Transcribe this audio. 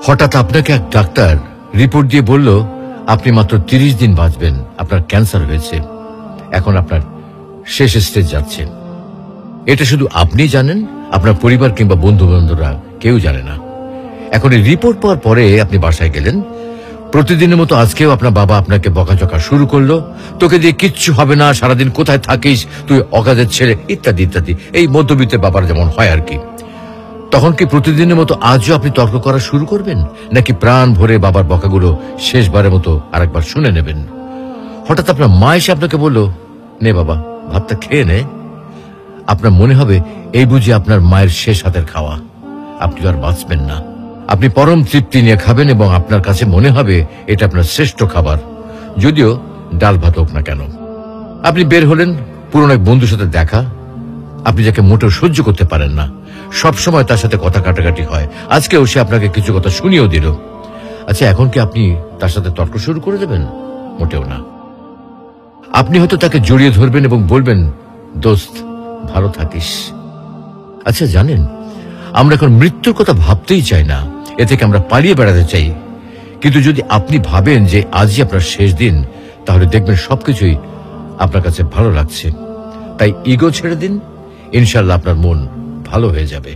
হঠাৎ আপনাকে এক ডাক্তার রিপোর্ট দিয়ে বলল আপনি মাত্র 30 দিন বাঁচবেন, আপনার ক্যান্সার হয়েছে, এখন আপনার শেষ স্টেজ যাচ্ছে। এটা শুধু আপনি জানেন, আপনার পরিবার কিংবা বন্ধু বান্ধবরা কেউ জানে না। এখন এই রিপোর্ট পাওয়ার পরে আপনি বাসায় গেলেন। প্রতিদিনের মতো আজকেও আপনার বাবা আপনাকে বকাঝকা শুরু করলো, তোকে দিয়ে কিচ্ছু হবে না, সারাদিন কোথায় থাকিস তুই, অকাজের ছেলে, ইত্যাদি ইত্যাদি। এই মধ্যবিত্তের বাবার যেমন হয় আর কি। তখন কি প্রতিদিনের মতো আজও আপনি তর্ক করা শুরু করবেন, নাকি প্রাণ ভরে বাবার বকাগুলো শেষবারের মতো আরেকবার শুনে নেবেন? হঠাৎ আপনার মা এসে আপনাকে বলল, নে বাবা ভাতটা খেয়ে নে। আপনার মনে হবে এই বুঝি আপনার মায়ের শেষ হাতের খাওয়া, আপনি আর বাঁচবেন না। আপনি পরম তৃপ্তি নিয়ে খাবেন এবং আপনার কাছে মনে হবে এটা আপনার শ্রেষ্ঠ খাবার, যদিও ডাল ভাত হোক না কেন। আপনি বের হলেন, পুরনো এক বন্ধুর সাথে দেখা, আপনি যাকে মোটেও সহ্য করতে পারেন না, সবসময় তার সাথে কথা কাটাকাটি হয়, আজকেও সে আপনাকে কিছু কথা শুনিয়েও দিল। আচ্ছা, এখন কি আপনি তার সাথে তর্ক শুরু করে দেবেন? মোটেও না। আপনি হয়তো তাকে জড়িয়ে ধরবেন এবং বলবেন, দোস্ত ভালো থাকিস। আচ্ছা জানেন, আমরা এখন মৃত্যুর কথা ভাবতেই চাই না, এ থেকে আমরা পালিয়ে বেড়াতে চাই। কিন্তু যদি আপনি ভাবেন যে আজই আপনার শেষ দিন, তাহলে দেখবেন সবকিছুই আপনার কাছে ভালো লাগছে। তাই ইগো ছেড়ে দিন, ইনশাল্লাহ আপনার মন ভালো হয়ে যাবে।